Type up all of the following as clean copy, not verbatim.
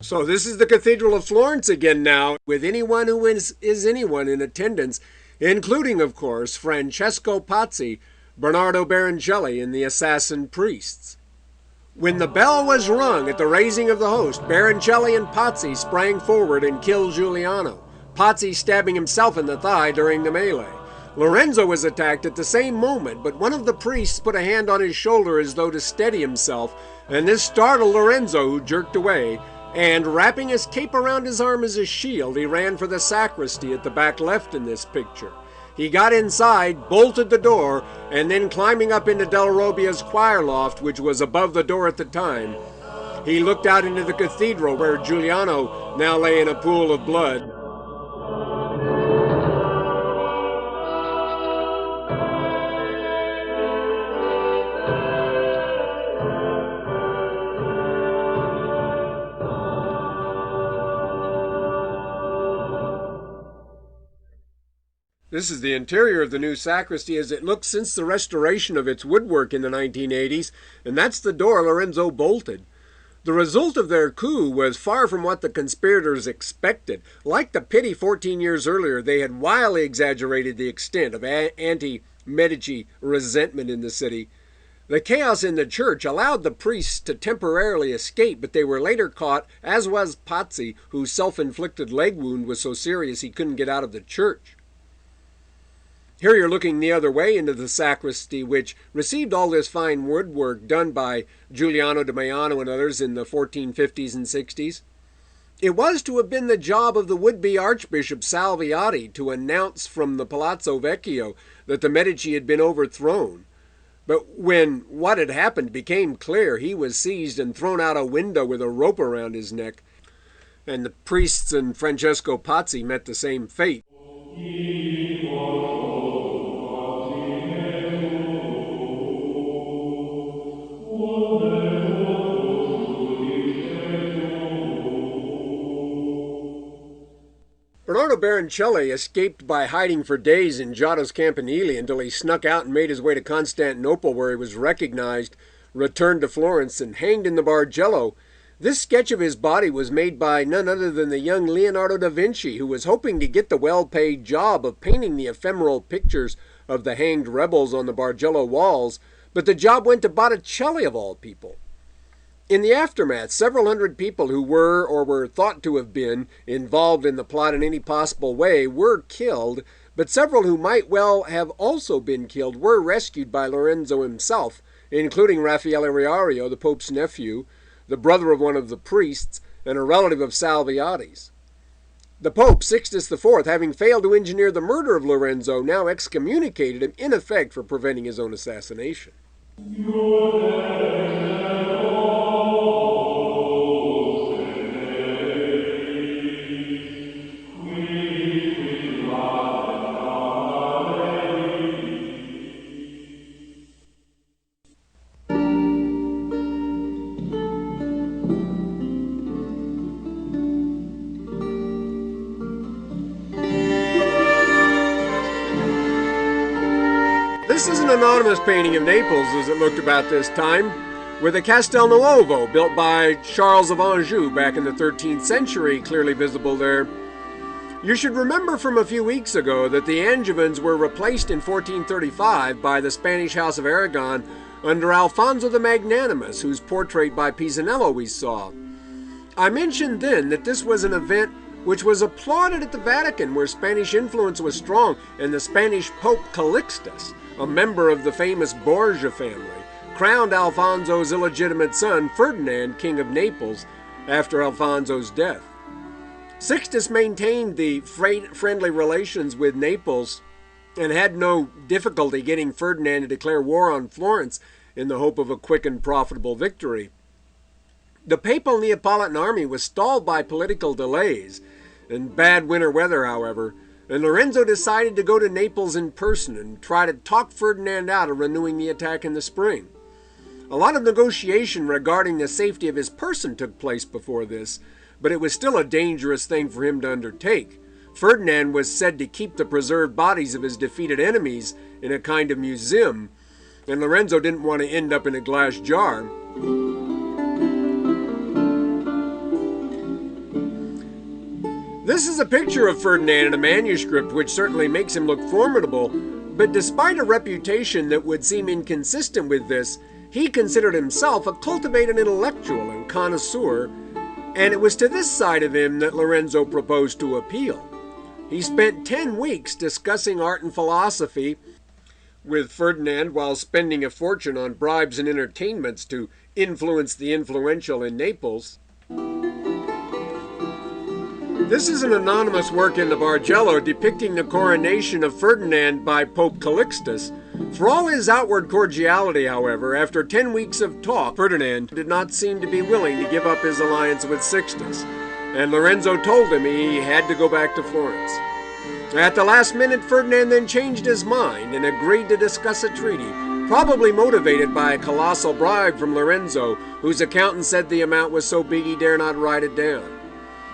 So this is the Cathedral of Florence again now, with anyone who is anyone in attendance, including, of course, Francesco Pazzi, Bernardo Baroncelli, and the assassin priests. When the bell was rung at the raising of the host, Baroncelli and Pazzi sprang forward and killed Giuliano, Pazzi stabbing himself in the thigh during the melee. Lorenzo was attacked at the same moment, but one of the priests put a hand on his shoulder as though to steady himself, and this startled Lorenzo, who jerked away, and wrapping his cape around his arm as a shield, he ran for the sacristy at the back left in this picture. He got inside, bolted the door, and then climbing up into Del Robbia's choir loft, which was above the door at the time, he looked out into the cathedral where Giuliano now lay in a pool of blood. This is the interior of the new sacristy as it looks since the restoration of its woodwork in the 1980s, and that's the door Lorenzo bolted. The result of their coup was far from what the conspirators expected. Like the Pitti 14 years earlier, they had wildly exaggerated the extent of anti-Medici resentment in the city. The chaos in the church allowed the priests to temporarily escape, but they were later caught, as was Pazzi, whose self-inflicted leg wound was so serious he couldn't get out of the church. Here you're looking the other way into the sacristy, which received all this fine woodwork done by Giuliano de Maiano and others in the 1450s and 60s. It was to have been the job of the would-be Archbishop Salviati to announce from the Palazzo Vecchio that the Medici had been overthrown. But when what had happened became clear, he was seized and thrown out a window with a rope around his neck. And the priests and Francesco Pazzi met the same fate. Bernardo Baroncelli escaped by hiding for days in Giotto's Campanile until he snuck out and made his way to Constantinople, where he was recognized, returned to Florence, and hanged in the Bargello. This sketch of his body was made by none other than the young Leonardo da Vinci, who was hoping to get the well-paid job of painting the ephemeral pictures of the hanged rebels on the Bargello walls, but the job went to Botticelli of all people. In the aftermath, several hundred people who were or were thought to have been involved in the plot in any possible way were killed, but several who might well have also been killed were rescued by Lorenzo himself, including Raffaele Riario, the Pope's nephew, the brother of one of the priests, and a relative of Salviati's. The Pope, Sixtus IV, having failed to engineer the murder of Lorenzo, now excommunicated him in effect for preventing his own assassination. This is an anonymous painting of Naples as it looked about this time, with a Castel Nuovo built by Charles of Anjou back in the 13th century clearly visible there. You should remember from a few weeks ago that the Angevins were replaced in 1435 by the Spanish House of Aragon under Alfonso the Magnanimous, whose portrait by Pisanello we saw. I mentioned then that this was an event which was applauded at the Vatican, where Spanish influence was strong, and the Spanish Pope Calixtus, a member of the famous Borgia family, crowned Alfonso's illegitimate son, Ferdinand, King of Naples, after Alfonso's death. Sixtus maintained the friendly relations with Naples and had no difficulty getting Ferdinand to declare war on Florence in the hope of a quick and profitable victory. The papal Neapolitan army was stalled by political delays and bad winter weather, however, and Lorenzo decided to go to Naples in person and try to talk Ferdinand out of renewing the attack in the spring. A lot of negotiation regarding the safety of his person took place before this, but it was still a dangerous thing for him to undertake. Ferdinand was said to keep the preserved bodies of his defeated enemies in a kind of museum, and Lorenzo didn't want to end up in a glass jar. This is a picture of Ferdinand in a manuscript which certainly makes him look formidable, but despite a reputation that would seem inconsistent with this, he considered himself a cultivated intellectual and connoisseur, and it was to this side of him that Lorenzo proposed to appeal. He spent 10 weeks discussing art and philosophy with Ferdinand while spending a fortune on bribes and entertainments to influence the influential in Naples. This is an anonymous work in the Bargello depicting the coronation of Ferdinand by Pope Calixtus. For all his outward cordiality, however, after 10 weeks of talk, Ferdinand did not seem to be willing to give up his alliance with Sixtus, and Lorenzo told him he had to go back to Florence. At the last minute, Ferdinand then changed his mind and agreed to discuss a treaty, probably motivated by a colossal bribe from Lorenzo, whose accountant said the amount was so big he dare not write it down.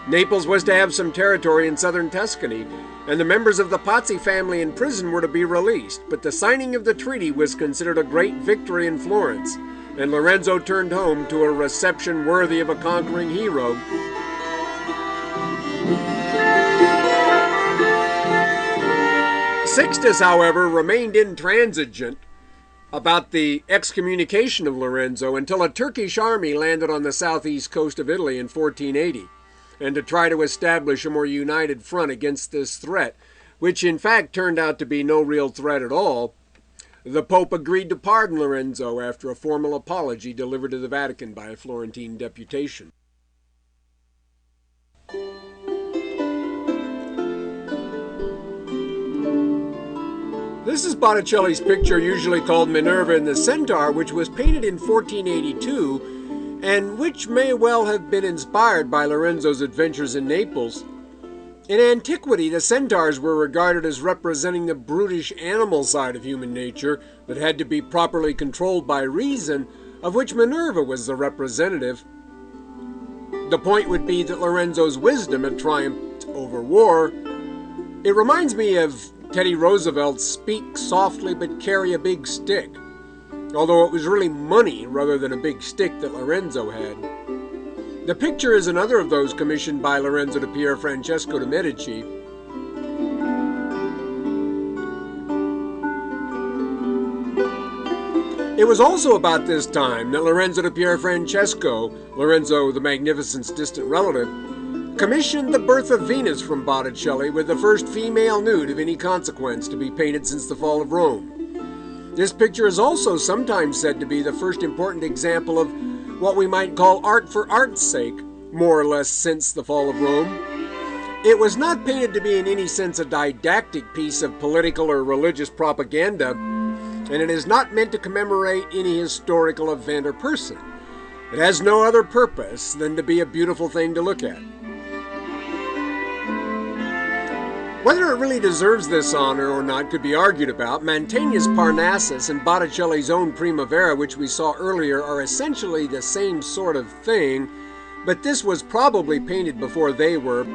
Naples was to have some territory in southern Tuscany, and the members of the Pazzi family in prison were to be released, but the signing of the treaty was considered a great victory in Florence, and Lorenzo turned home to a reception worthy of a conquering hero. Sixtus, however, remained intransigent about the excommunication of Lorenzo until a Turkish army landed on the southeast coast of Italy in 1480, and to try to establish a more united front against this threat, which in fact turned out to be no real threat at all, the Pope agreed to pardon Lorenzo after a formal apology delivered to the Vatican by a Florentine deputation. This is Botticelli's picture, usually called Minerva and the Centaur, which was painted in 1482 and which may well have been inspired by Lorenzo's adventures in Naples. In antiquity, the centaurs were regarded as representing the brutish animal side of human nature that had to be properly controlled by reason, of which Minerva was the representative. The point would be that Lorenzo's wisdom had triumphed over war. It reminds me of Teddy Roosevelt's "Speak softly but carry a big stick," although it was really money rather than a big stick that Lorenzo had. The picture is another of those commissioned by Lorenzo to Pier Francesco de' Medici. It was also about this time that Lorenzo de Pier Francesco, Lorenzo the Magnificent's distant relative, commissioned The Birth of Venus from Botticelli, with the first female nude of any consequence to be painted since the fall of Rome. This picture is also sometimes said to be the first important example of what we might call art for art's sake, more or less since the fall of Rome. It was not painted to be in any sense a didactic piece of political or religious propaganda, and it is not meant to commemorate any historical event or person. It has no other purpose than to be a beautiful thing to look at. Whether it really deserves this honor or not could be argued about. Mantegna's Parnassus and Botticelli's own Primavera, which we saw earlier, are essentially the same sort of thing, but this was probably painted before they were.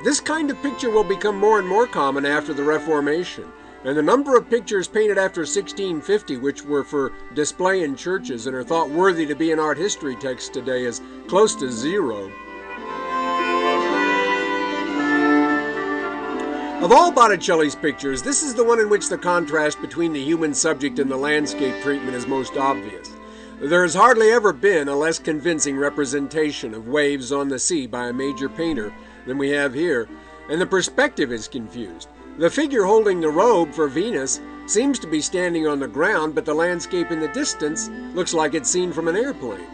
This kind of picture will become more and more common after the Reformation, and the number of pictures painted after 1650, which were for display in churches and are thought worthy to be an art history text today, is close to zero. Of all Botticelli's pictures, this is the one in which the contrast between the human subject and the landscape treatment is most obvious. There has hardly ever been a less convincing representation of waves on the sea by a major painter than we have here, and the perspective is confused. The figure holding the robe for Venus seems to be standing on the ground, but the landscape in the distance looks like it's seen from an airplane.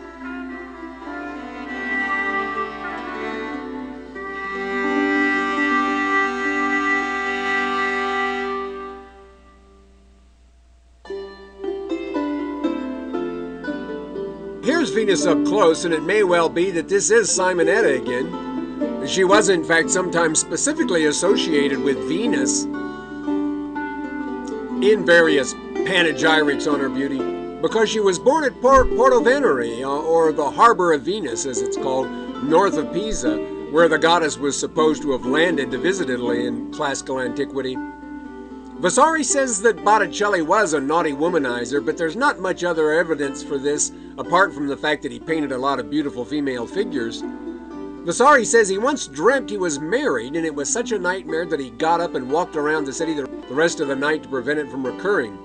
Here's Venus up close, and it may well be that this is Simonetta again. She was, in fact, sometimes specifically associated with Venus in various panegyrics on her beauty, because she was born at Porto Venere, or the Harbor of Venus, as it's called, north of Pisa, where the goddess was supposed to have landed to visit Italy in classical antiquity. Vasari says that Botticelli was a naughty womanizer, but there's not much other evidence for this apart from the fact that he painted a lot of beautiful female figures. Vasari says he once dreamt he was married, and it was such a nightmare that he got up and walked around the city the rest of the night to prevent it from recurring.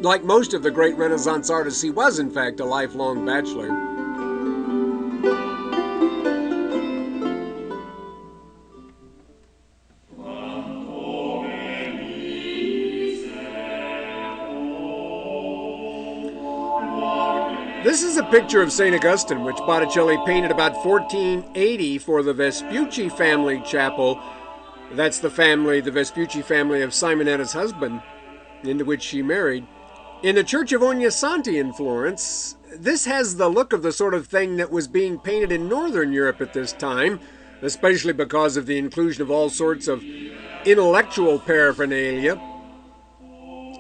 Like most of the great Renaissance artists, he was in fact a lifelong bachelor. This is a picture of St. Augustine, which Botticelli painted about 1480 for the Vespucci family chapel. That's the Vespucci family of Simonetta's husband, into which she married. In the Church of Ognissanti in Florence, this has the look of the sort of thing that was being painted in Northern Europe at this time, especially because of the inclusion of all sorts of intellectual paraphernalia.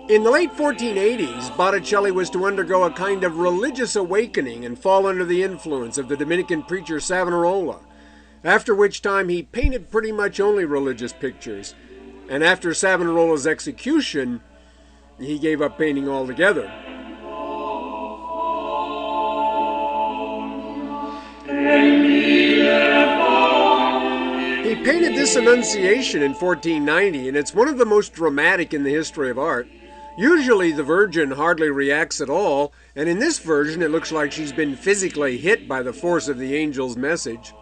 In the late 1480s, Botticelli was to undergo a kind of religious awakening and fall under the influence of the Dominican preacher Savonarola, after which time he painted pretty much only religious pictures, and after Savonarola's execution, he gave up painting altogether. He painted this Annunciation in 1490, and it's one of the most dramatic in the history of art. Usually the Virgin hardly reacts at all, and in this version it looks like she's been physically hit by the force of the angel's message.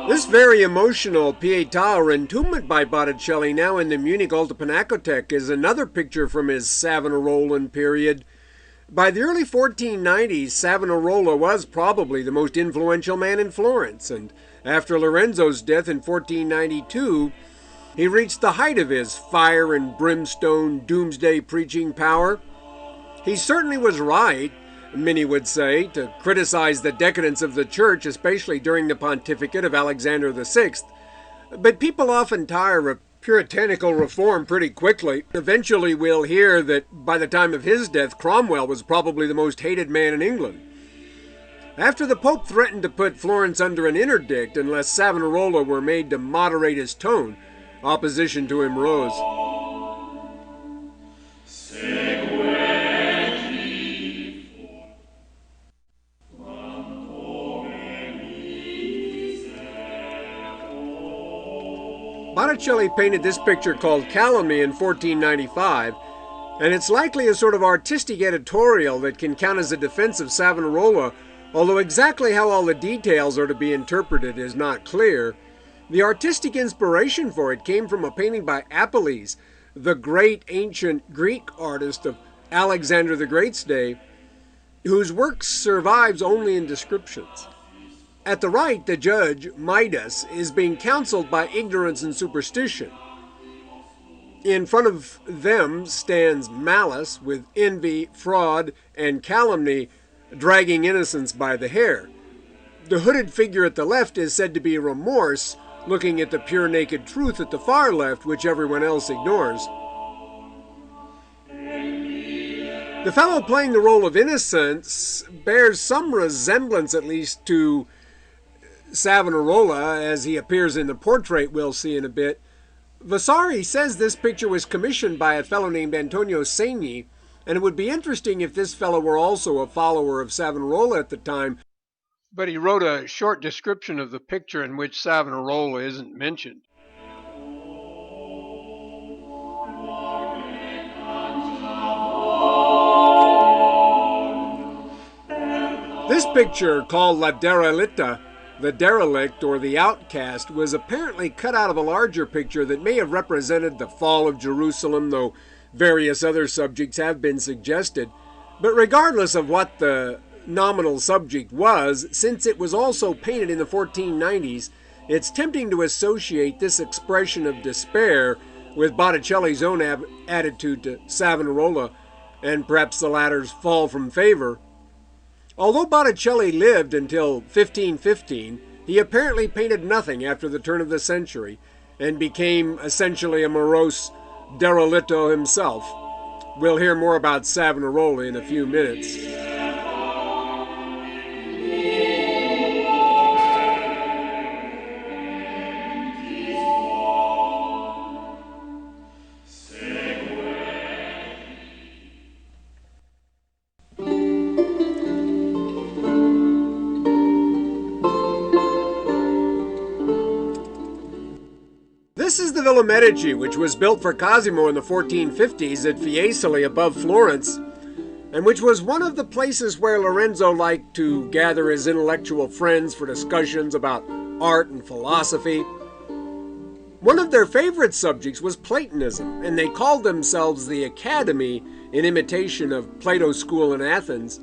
This very emotional Pietà or Entombment by Botticelli, now in the Munich Alte Pinakothek, is another picture from his Savonarolan period. By the early 1490s, Savonarola was probably the most influential man in Florence, and after Lorenzo's death in 1492, he reached the height of his fire and brimstone doomsday preaching power. He certainly was right, many would say, to criticize the decadence of the church, especially during the pontificate of Alexander VI. But people often tire of puritanical reform pretty quickly. Eventually we'll hear that by the time of his death, Cromwell was probably the most hated man in England. After the Pope threatened to put Florence under an interdict unless Savonarola were made to moderate his tone, opposition to him rose. Botticelli painted this picture called Calumny in 1495, and it's likely a sort of artistic editorial that can count as a defense of Savonarola, although exactly how all the details are to be interpreted is not clear. The artistic inspiration for it came from a painting by Apelles, the great ancient Greek artist of Alexander the Great's day, whose work survives only in descriptions. At the right, the judge, Midas, is being counseled by ignorance and superstition. In front of them stands Malice with envy, fraud, and calumny dragging innocence by the hair. The hooded figure at the left is said to be Remorse, looking at the pure naked truth at the far left, which everyone else ignores. The fellow playing the role of Innocence bears some resemblance, at least, to Savonarola, as he appears in the portrait we'll see in a bit. Vasari says this picture was commissioned by a fellow named Antonio Segni, and it would be interesting if this fellow were also a follower of Savonarola at the time, but he wrote a short description of the picture in which Savonarola isn't mentioned. This picture, called La Derelita, the derelict or the outcast, was apparently cut out of a larger picture that may have represented the fall of Jerusalem, though various other subjects have been suggested. But regardless of what the nominal subject was, since it was also painted in the 1490s, it's tempting to associate this expression of despair with Botticelli's own attitude to Savonarola, and perhaps the latter's fall from favor. Although Botticelli lived until 1515, he apparently painted nothing after the turn of the century, and became essentially a morose derelito himself. We'll hear more about Savonarola in a few minutes. This is the Villa Medici, which was built for Cosimo in the 1450s at Fiesole above Florence, and which was one of the places where Lorenzo liked to gather his intellectual friends for discussions about art and philosophy. One of their favorite subjects was Platonism, and they called themselves the Academy in imitation of Plato's school in Athens.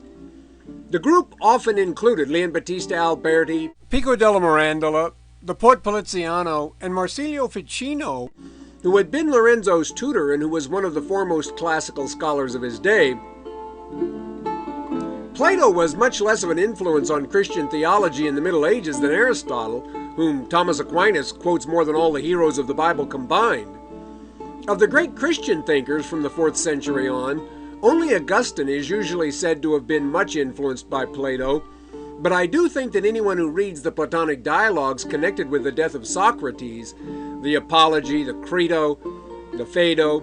The group often included Leon Battista Alberti, Pico della Mirandola, the poet Poliziano, and Marsilio Ficino, who had been Lorenzo's tutor and who was one of the foremost classical scholars of his day. Plato was much less of an influence on Christian theology in the Middle Ages than Aristotle, whom Thomas Aquinas quotes more than all the heroes of the Bible combined. Of the great Christian thinkers from the 4th century on, only Augustine is usually said to have been much influenced by Plato, but I do think that anyone who reads the Platonic dialogues connected with the death of Socrates, the Apology, the Credo, the Phaedo,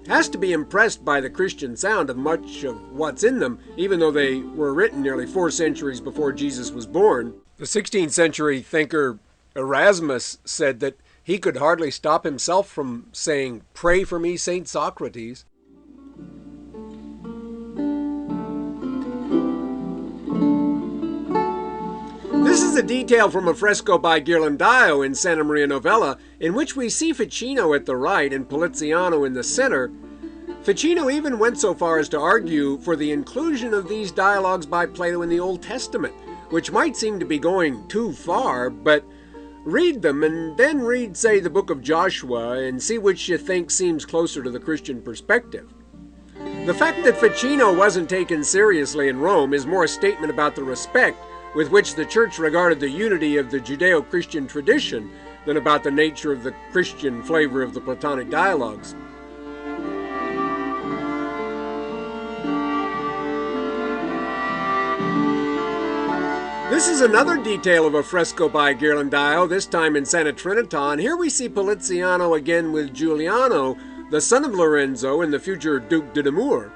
has to be impressed by the Christian sound of much of what's in them, even though they were written nearly 4 centuries before Jesus was born. The 16th century thinker Erasmus said that he could hardly stop himself from saying, "Pray for me, Saint Socrates." This is a detail from a fresco by Ghirlandaio in Santa Maria Novella, in which we see Ficino at the right and Poliziano in the center. Ficino even went so far as to argue for the inclusion of these dialogues by Plato in the Old Testament, which might seem to be going too far, but read them and then read, say, the book of Joshua and see which you think seems closer to the Christian perspective. The fact that Ficino wasn't taken seriously in Rome is more a statement about the respect with which the Church regarded the unity of the Judeo-Christian tradition than about the nature of the Christian flavor of the Platonic dialogues. This is another detail of a fresco by Ghirlandaio, this time in Santa Trinita, and here we see Poliziano again with Giuliano, the son of Lorenzo and the future Duke de Nemours.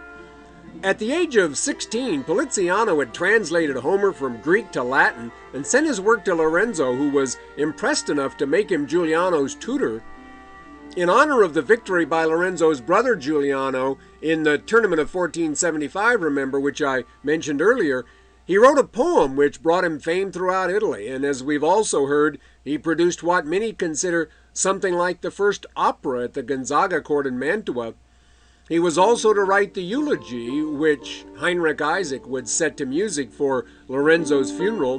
At the age of 16, Poliziano had translated Homer from Greek to Latin and sent his work to Lorenzo, who was impressed enough to make him Giuliano's tutor. In honor of the victory by Lorenzo's brother Giuliano in the tournament of 1475, remember, which I mentioned earlier, he wrote a poem which brought him fame throughout Italy, and as we've also heard, he produced what many consider something like the first opera at the Gonzaga court in Mantua. He was also to write the eulogy, which Heinrich Isaac would set to music for Lorenzo's funeral.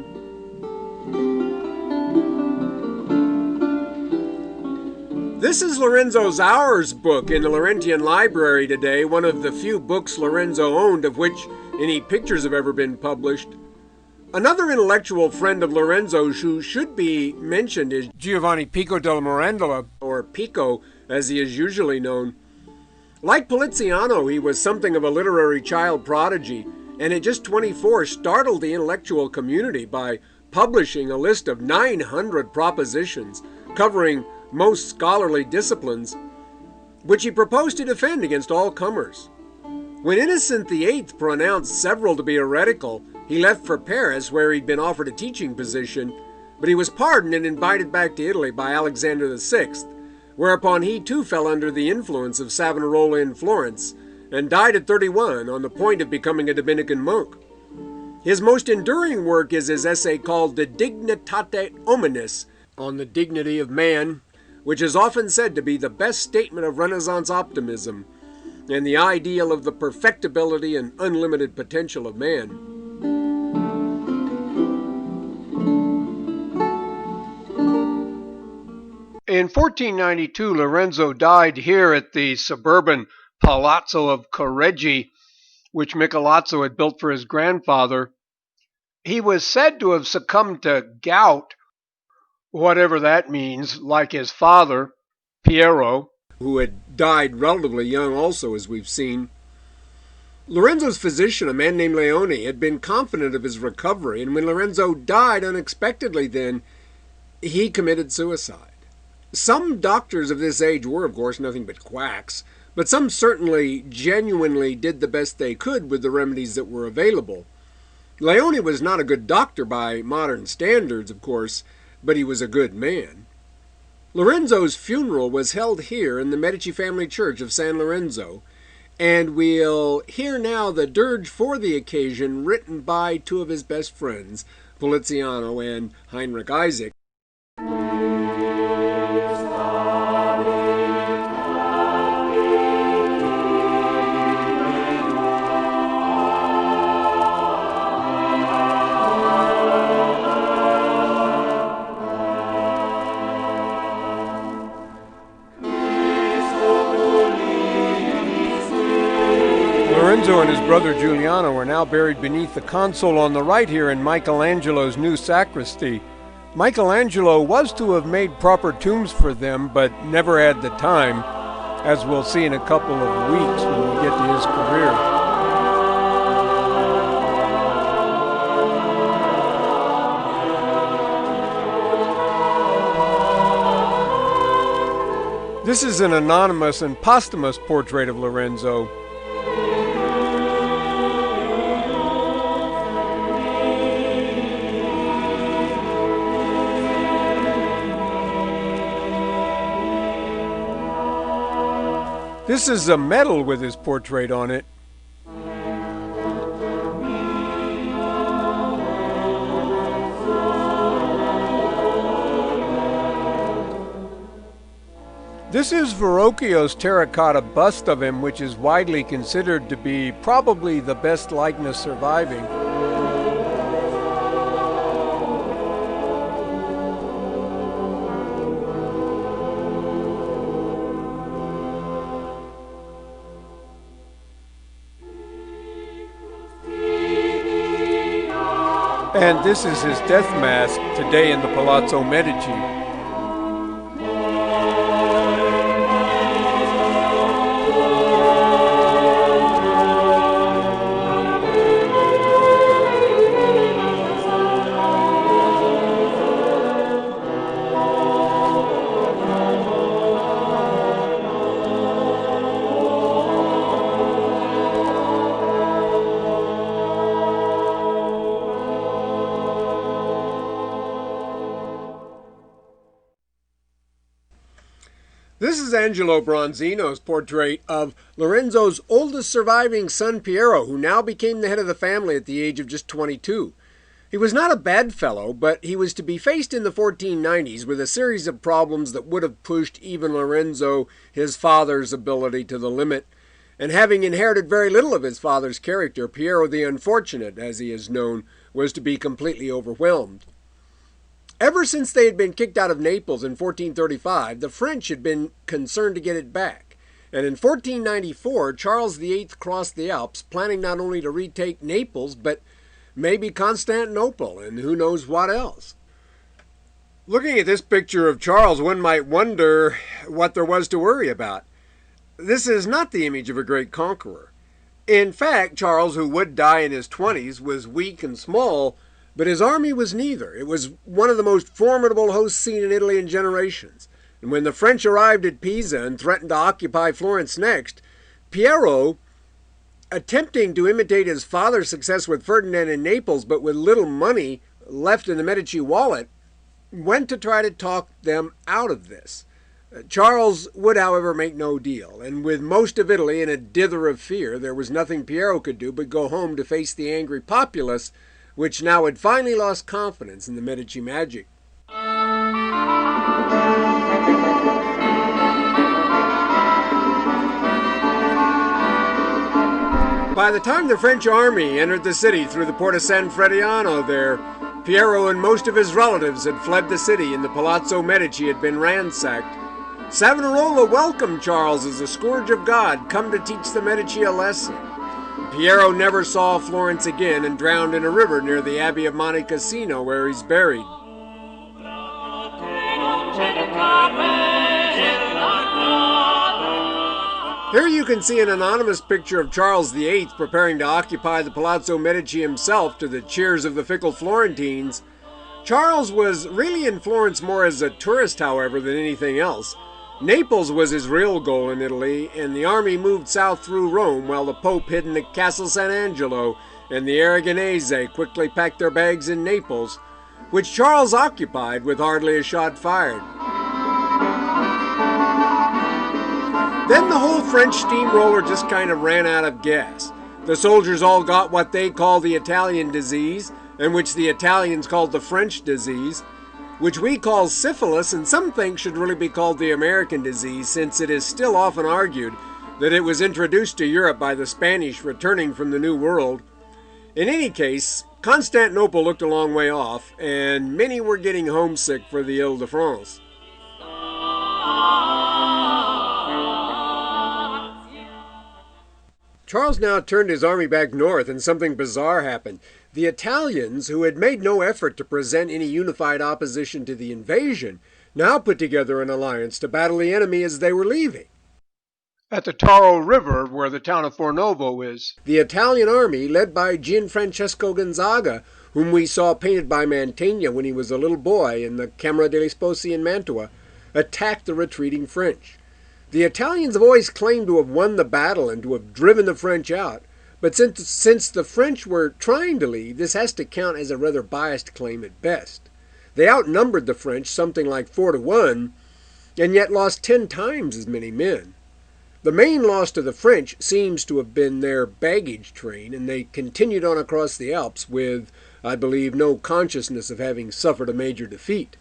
This is Lorenzo's Hours book in the Laurentian Library today, one of the few books Lorenzo owned of which any pictures have ever been published. Another intellectual friend of Lorenzo's who should be mentioned is Giovanni Pico della Mirandola, or Pico as he is usually known. Like Poliziano, he was something of a literary child prodigy, and at just 24 startled the intellectual community by publishing a list of 900 propositions covering most scholarly disciplines, which he proposed to defend against all comers. When Innocent VIII pronounced several to be heretical, he left for Paris, where he'd been offered a teaching position, but he was pardoned and invited back to Italy by Alexander VI, whereupon he too fell under the influence of Savonarola in Florence, and died at 31 on the point of becoming a Dominican monk. His most enduring work is his essay called De Dignitate Hominis, on the dignity of man, which is often said to be the best statement of Renaissance optimism, and the ideal of the perfectibility and unlimited potential of man. In 1492, Lorenzo died here at the suburban Palazzo of Correggi, which Michelozzo had built for his grandfather. He was said to have succumbed to gout, whatever that means, like his father, Piero, who had died relatively young also, as we've seen. Lorenzo's physician, a man named Leone, had been confident of his recovery, and when Lorenzo died unexpectedly then, he committed suicide. Some doctors of this age were, of course, nothing but quacks, but some certainly genuinely did the best they could with the remedies that were available. Leone was not a good doctor by modern standards, of course, but he was a good man. Lorenzo's funeral was held here in the Medici family church of San Lorenzo, and we'll hear now the dirge for the occasion written by two of his best friends, Poliziano and Heinrich Isaac. Lorenzo and his brother Giuliano are now buried beneath the console on the right here in Michelangelo's new sacristy. Michelangelo was to have made proper tombs for them, but never had the time, as we'll see in a couple of weeks when we get to his career. This is an anonymous and posthumous portrait of Lorenzo. This is a medal with his portrait on it. This is Verrocchio's terracotta bust of him, which is widely considered to be probably the best likeness surviving. And this is his death mask today in the Palazzo Medici. This is Angelo Bronzino's portrait of Lorenzo's oldest surviving son, Piero, who now became the head of the family at the age of just 22. He was not a bad fellow, but he was to be faced in the 1490s with a series of problems that would have pushed even Lorenzo, his father's ability, to the limit. And having inherited very little of his father's character, Piero the Unfortunate, as he is known, was to be completely overwhelmed. Ever since they had been kicked out of Naples in 1435, the French had been concerned to get it back. And in 1494, Charles VIII crossed the Alps, planning not only to retake Naples, but maybe Constantinople, and who knows what else. Looking at this picture of Charles, one might wonder what there was to worry about. This is not the image of a great conqueror. In fact, Charles, who would die in his 20s, was weak and small, but his army was neither. It was one of the most formidable hosts seen in Italy in generations. And when the French arrived at Pisa and threatened to occupy Florence next, Piero, attempting to imitate his father's success with Ferdinand in Naples, but with little money left in the Medici wallet, went to try to talk them out of this. Charles would, however, make no deal, and with most of Italy in a dither of fear, there was nothing Piero could do but go home to face the angry populace, which now had finally lost confidence in the Medici magic. By the time the French army entered the city through the Porta San Frediano there, Piero and most of his relatives had fled the city and the Palazzo Medici had been ransacked. Savonarola welcomed Charles as a scourge of God, come to teach the Medici a lesson. Piero never saw Florence again and drowned in a river near the Abbey of Monte Cassino, where he's buried. Here you can see an anonymous picture of Charles VIII preparing to occupy the Palazzo Medici himself to the cheers of the fickle Florentines. Charles was really in Florence more as a tourist, however, than anything else. Naples was his real goal in Italy, and the army moved south through Rome while the Pope hid in the Castle San Angelo, and the Aragonese quickly packed their bags in Naples, which Charles occupied with hardly a shot fired. Then the whole French steamroller just kind of ran out of gas. The soldiers all got what they call the Italian disease, and which the Italians called the French disease, which we call syphilis, and some think should really be called the American disease, since it is still often argued that it was introduced to Europe by the Spanish returning from the New World. In any case, Constantinople looked a long way off, and many were getting homesick for the Ile-de-France. Charles now turned his army back north, and something bizarre happened. The Italians, who had made no effort to present any unified opposition to the invasion, now put together an alliance to battle the enemy as they were leaving. At the Taro River, where the town of Fornovo is, the Italian army, led by Gianfrancesco Gonzaga, whom we saw painted by Mantegna when he was a little boy in the Camera degli Sposi in Mantua, attacked the retreating French. The Italians have always claimed to have won the battle and to have driven the French out, but since the French were trying to leave, this has to count as a rather biased claim at best. They outnumbered the French something like 4-1, and yet lost 10 times as many men. The main loss to the French seems to have been their baggage train, and they continued on across the Alps with, I believe, no consciousness of having suffered a major defeat.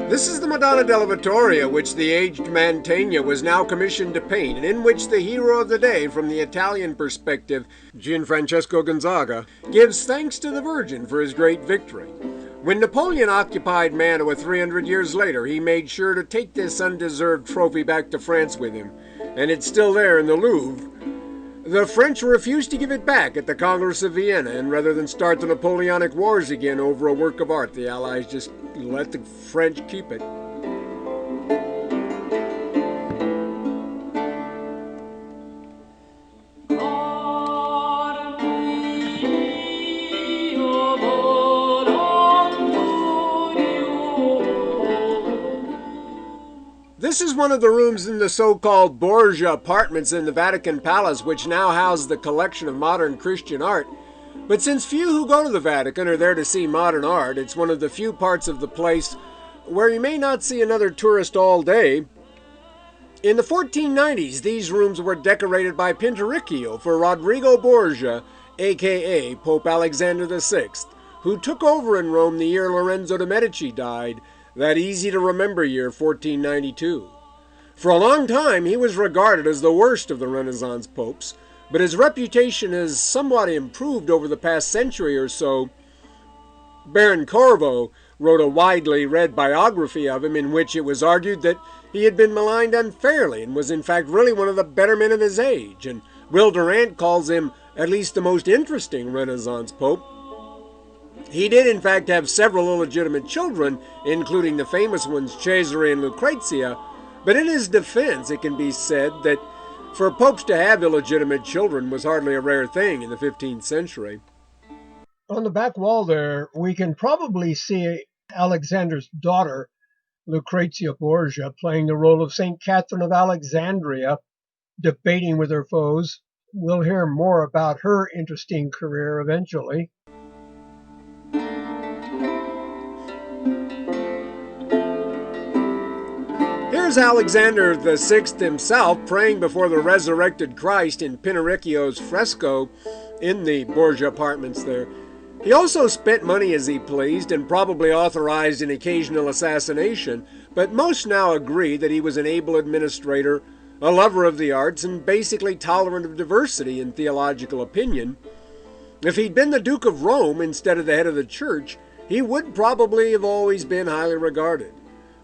This is the Madonna della Vittoria, which the aged Mantegna was now commissioned to paint, and in which the hero of the day, from the Italian perspective, Gianfrancesco Gonzaga, gives thanks to the Virgin for his great victory. When Napoleon occupied Mantua 300 years later, he made sure to take this undeserved trophy back to France with him, and it's still there in the Louvre. The French refused to give it back at the Congress of Vienna, and rather than start the Napoleonic Wars again over a work of art, the Allies just let the French keep it. This is one of the rooms in the so-called Borgia apartments in the Vatican Palace, which now house the collection of modern Christian art. But since few who go to the Vatican are there to see modern art, it's one of the few parts of the place where you may not see another tourist all day. In the 1490s, these rooms were decorated by Pinturicchio for Rodrigo Borgia, a.k.a. Pope Alexander VI, who took over in Rome the year Lorenzo de' Medici died, that easy-to-remember year, 1492. For a long time, he was regarded as the worst of the Renaissance popes, but his reputation has somewhat improved over the past century or so. Baron Corvo wrote a widely read biography of him in which it was argued that he had been maligned unfairly and was in fact really one of the better men of his age, and Will Durant calls him at least the most interesting Renaissance pope. He did in fact have several illegitimate children, including the famous ones Cesare and Lucrezia, but in his defense it can be said that for popes to have illegitimate children was hardly a rare thing in the 15th century. On the back wall there, we can probably see Alexander's daughter, Lucrezia Borgia, playing the role of St. Catherine of Alexandria, debating with her foes. We'll hear more about her interesting career eventually. Here's Alexander VI himself praying before the resurrected Christ in Pinturicchio's fresco in the Borgia apartments there. He also spent money as he pleased and probably authorized an occasional assassination, but most now agree that he was an able administrator, a lover of the arts, and basically tolerant of diversity in theological opinion. If he'd been the Duke of Rome instead of the head of the church, he would probably have always been highly regarded.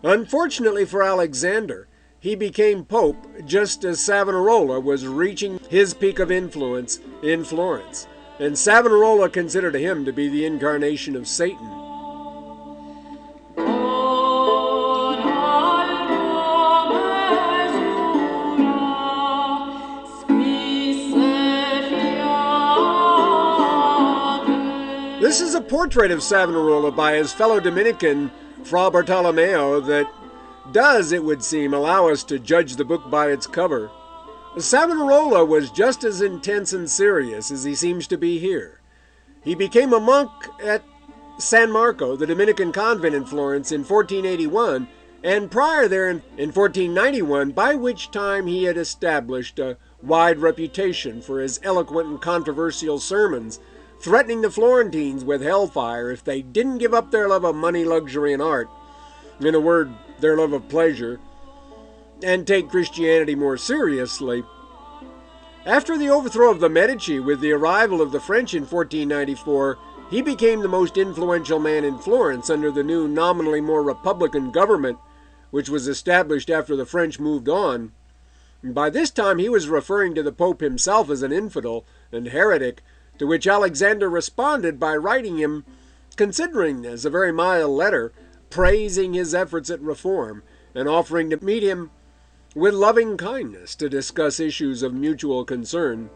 Unfortunately for Alexander, he became pope just as Savonarola was reaching his peak of influence in Florence, and Savonarola considered him to be the incarnation of Satan. This is a portrait of Savonarola by his fellow Dominican, Fra Bartolomeo, that does, it would seem, allow us to judge the book by its cover. Savonarola was just as intense and serious as he seems to be here. He became a monk at San Marco, the Dominican convent in Florence, in 1481, and prior there in 1491, by which time he had established a wide reputation for his eloquent and controversial sermons, threatening the Florentines with hellfire if they didn't give up their love of money, luxury, and art, in a word, their love of pleasure, and take Christianity more seriously. After the overthrow of the Medici with the arrival of the French in 1494, he became the most influential man in Florence under the new nominally more republican government, which was established after the French moved on. By this time he was referring to the Pope himself as an infidel and heretic, to which Alexander responded by writing him, considering this a very mild letter, praising his efforts at reform, and offering to meet him with loving kindness to discuss issues of mutual concern.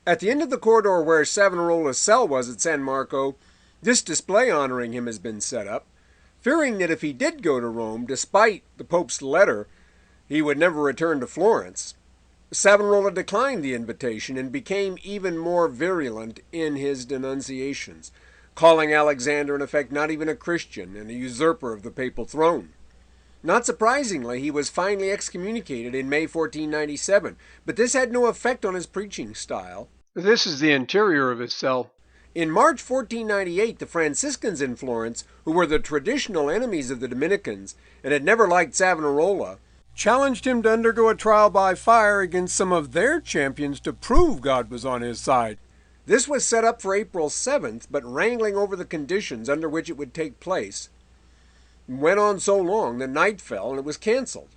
At the end of the corridor where Savonarola's cell was at San Marco, this display honoring him has been set up, fearing that if he did go to Rome, despite the Pope's letter, he would never return to Florence. Savonarola declined the invitation and became even more virulent in his denunciations, calling Alexander in effect not even a Christian and a usurper of the papal throne. Not surprisingly, he was finally excommunicated in May 1497, but this had no effect on his preaching style. This is the interior of his cell. In March 1498, the Franciscans in Florence, who were the traditional enemies of the Dominicans and had never liked Savonarola, challenged him to undergo a trial by fire against some of their champions to prove God was on his side. This was set up for April 7th, but wrangling over the conditions under which it would take place went on so long that night fell and it was canceled.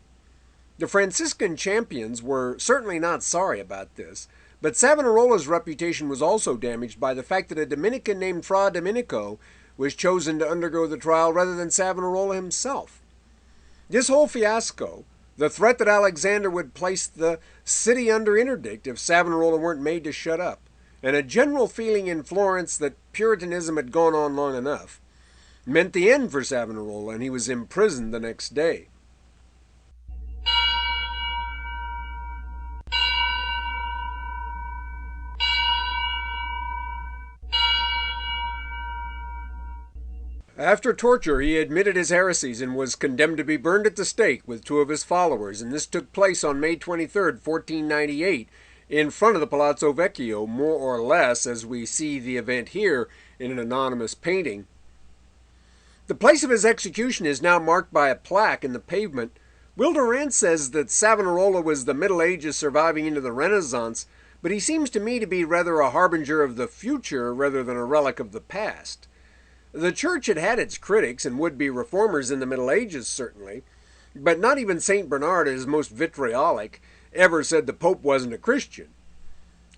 The Franciscan champions were certainly not sorry about this, but Savonarola's reputation was also damaged by the fact that a Dominican named Fra Domenico was chosen to undergo the trial rather than Savonarola himself. This whole fiasco, the threat that Alexander would place the city under interdict if Savonarola weren't made to shut up, and a general feeling in Florence that Puritanism had gone on long enough, meant the end for Savonarola, and he was imprisoned the next day. After torture, he admitted his heresies and was condemned to be burned at the stake with two of his followers, and this took place on May 23, 1498, in front of the Palazzo Vecchio, more or less as we see the event here in an anonymous painting. The place of his execution is now marked by a plaque in the pavement. Will Durant says that Savonarola was the Middle Ages surviving into the Renaissance, but he seems to me to be rather a harbinger of the future rather than a relic of the past. The Church had had its critics and would-be reformers in the Middle Ages, certainly, but not even St. Bernard, at his most vitriolic, ever said the Pope wasn't a Christian.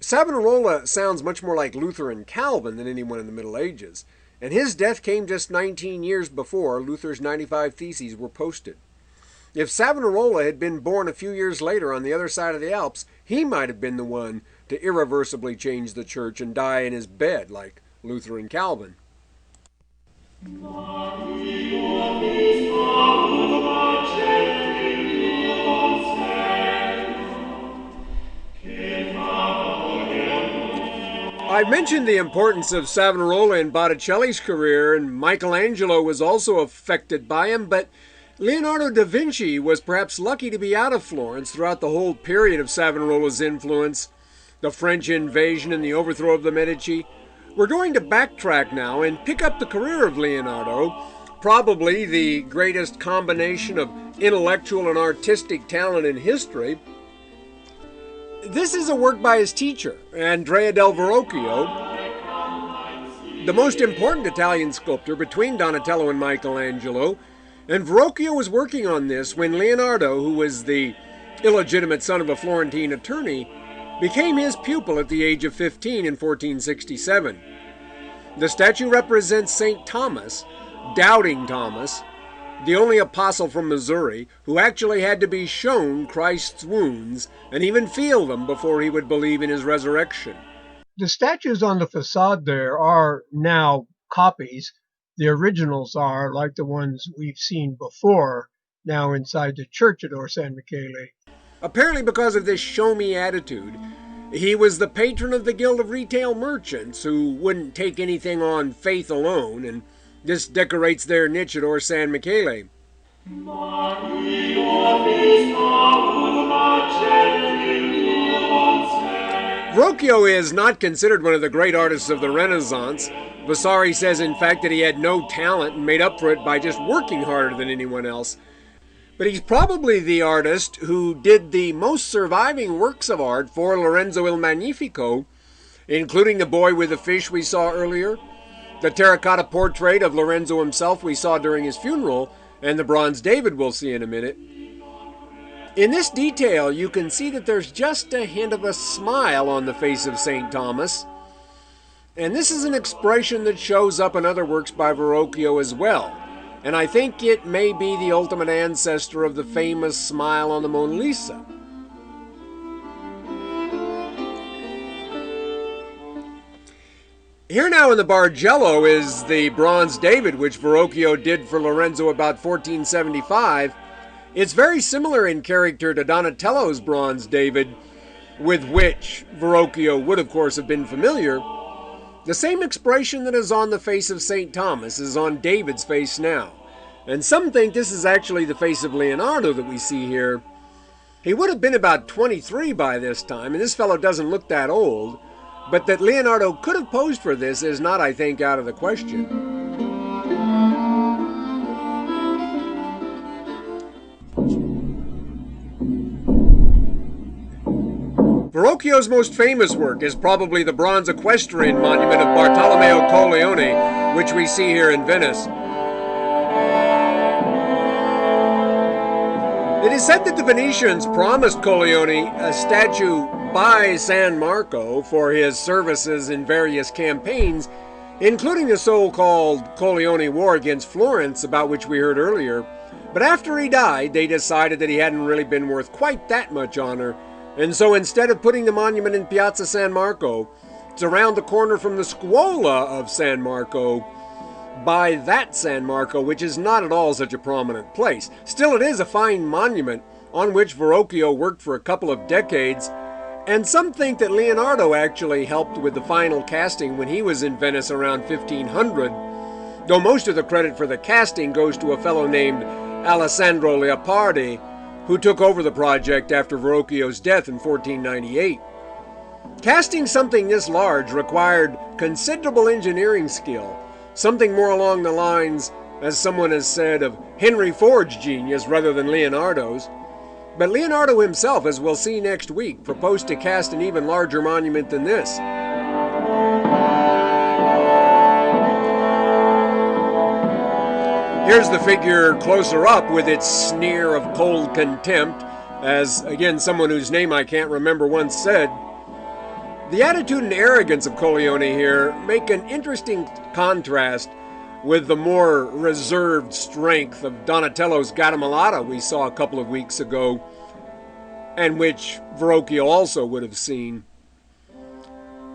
Savonarola sounds much more like Luther and Calvin than anyone in the Middle Ages, and his death came just 19 years before Luther's 95 Theses were posted. If Savonarola had been born a few years later on the other side of the Alps, he might have been the one to irreversibly change the Church and die in his bed like Luther and Calvin. I mentioned the importance of Savonarola in Botticelli's career, and Michelangelo was also affected by him, but Leonardo da Vinci was perhaps lucky to be out of Florence throughout the whole period of Savonarola's influence, the French invasion and the overthrow of the Medici. We're going to backtrack now and pick up the career of Leonardo, probably the greatest combination of intellectual and artistic talent in history. This is a work by his teacher, Andrea del Verrocchio, the most important Italian sculptor between Donatello and Michelangelo, and Verrocchio was working on this when Leonardo, who was the illegitimate son of a Florentine attorney, became his pupil at the age of 15 in 1467. The statue represents St. Thomas, Doubting Thomas, the only apostle from Missouri, who actually had to be shown Christ's wounds and even feel them before he would believe in his resurrection. The statues on the facade there are now copies. The originals are, like the ones we've seen before, now inside the church at Or San Michele. Apparently, because of this show me attitude, he was the patron of the Guild of Retail Merchants, who wouldn't take anything on faith alone, and this decorates their niche at Or San Michele. Verrocchio is not considered one of the great artists of the Renaissance. Vasari says, in fact, that he had no talent and made up for it by just working harder than anyone else. But he's probably the artist who did the most surviving works of art for Lorenzo il Magnifico, including the boy with the fish we saw earlier, the terracotta portrait of Lorenzo himself we saw during his funeral, and the bronze David we'll see in a minute. In this detail, you can see that there's just a hint of a smile on the face of St. Thomas. And this is an expression that shows up in other works by Verrocchio as well. And I think it may be the ultimate ancestor of the famous smile on the Mona Lisa. Here now in the Bargello is the bronze David, which Verrocchio did for Lorenzo about 1475. It's very similar in character to Donatello's bronze David, with which Verrocchio would of course have been familiar. The same expression that is on the face of St. Thomas is on David's face now. And some think this is actually the face of Leonardo that we see here. He would have been about 23 by this time, and this fellow doesn't look that old. But that Leonardo could have posed for this is not, I think, out of the question. Verrocchio's most famous work is probably the bronze equestrian monument of Bartolomeo Colleoni, which we see here in Venice. It is said that the Venetians promised Colleoni a statue by San Marco for his services in various campaigns, including the so-called Colleoni War against Florence, about which we heard earlier. But after he died, they decided that he hadn't really been worth quite that much honor, and so instead of putting the monument in Piazza San Marco, it's around the corner from the Scuola of San Marco, by that San Marco, which is not at all such a prominent place. Still, it is a fine monument on which Verrocchio worked for a couple of decades, and some think that Leonardo actually helped with the final casting when he was in Venice around 1500, though most of the credit for the casting goes to a fellow named Alessandro Leopardi, who took over the project after Verrocchio's death in 1498. Casting something this large required considerable engineering skill, something more along the lines, as someone has said, of Henry Ford's genius rather than Leonardo's. But Leonardo himself, as we'll see next week, proposed to cast an even larger monument than this. Here's the figure closer up with its sneer of cold contempt, as, again, someone whose name I can't remember once said. The attitude and arrogance of Colleoni here make an interesting contrast with the more reserved strength of Donatello's Gattamelata we saw a couple of weeks ago, and which Verrocchio also would have seen.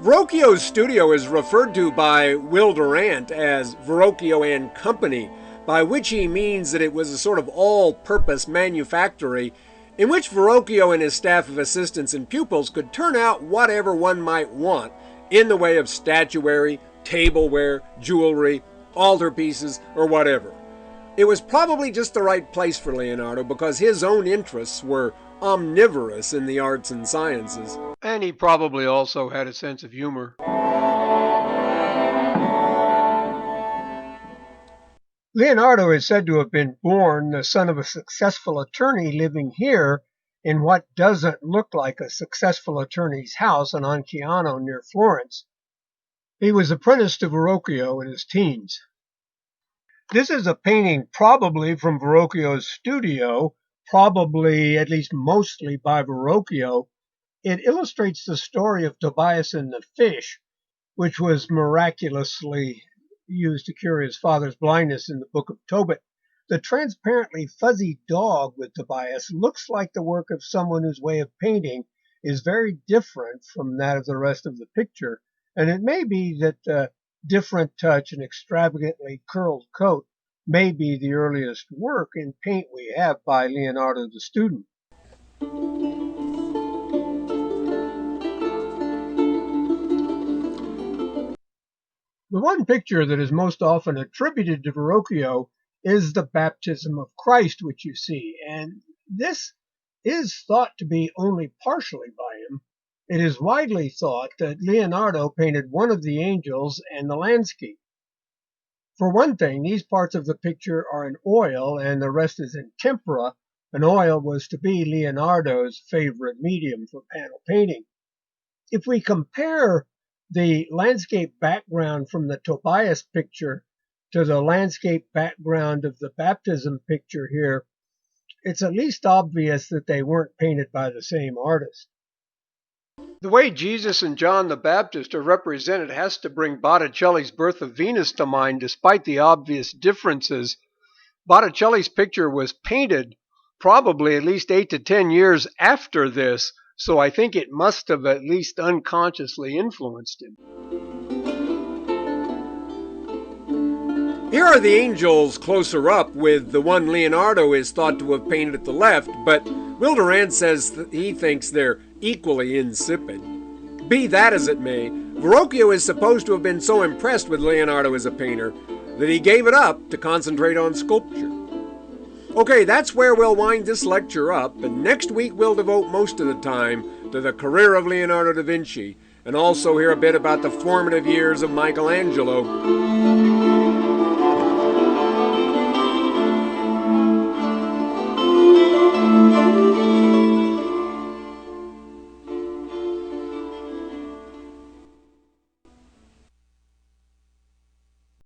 Verrocchio's studio is referred to by Will Durant as Verrocchio and Company, by which he means that it was a sort of all-purpose manufactory in which Verrocchio and his staff of assistants and pupils could turn out whatever one might want in the way of statuary, tableware, jewelry, altarpieces, or whatever. It was probably just the right place for Leonardo because his own interests were omnivorous in the arts and sciences. And he probably also had a sense of humor. Leonardo is said to have been born the son of a successful attorney living here in what doesn't look like a successful attorney's house in Anciano near Florence. He was apprenticed to Verrocchio in his teens. This is a painting probably from Verrocchio's studio, probably at least mostly by Verrocchio. It illustrates the story of Tobias and the fish, which was miraculously used to cure his father's blindness in the Book of Tobit. The transparently fuzzy dog with Tobias looks like the work of someone whose way of painting is very different from that of the rest of the picture, and it may be that the different touch and extravagantly curled coat may be the earliest work in paint we have by Leonardo the student. The one picture that is most often attributed to Verrocchio is the Baptism of Christ, which you see, and this is thought to be only partially by him. It is widely thought that Leonardo painted one of the angels and the landscape. For one thing, these parts of the picture are in oil and the rest is in tempera, and oil was to be Leonardo's favorite medium for panel painting. If we compare the landscape background from the Tobias picture to the landscape background of the baptism picture here, it's at least obvious that they weren't painted by the same artist. The way Jesus and John the Baptist are represented has to bring Botticelli's Birth of Venus to mind, despite the obvious differences. Botticelli's picture was painted probably at least 8 to 10 years after this, so I think it must have at least unconsciously influenced him. Here are the angels closer up, with the one Leonardo is thought to have painted at the left, but Will Durant says that he thinks they're equally insipid. Be that as it may, Verrocchio is supposed to have been so impressed with Leonardo as a painter that he gave it up to concentrate on sculpture. Okay, that's where we'll wind this lecture up, and next week we'll devote most of the time to the career of Leonardo da Vinci, and also hear a bit about the formative years of Michelangelo.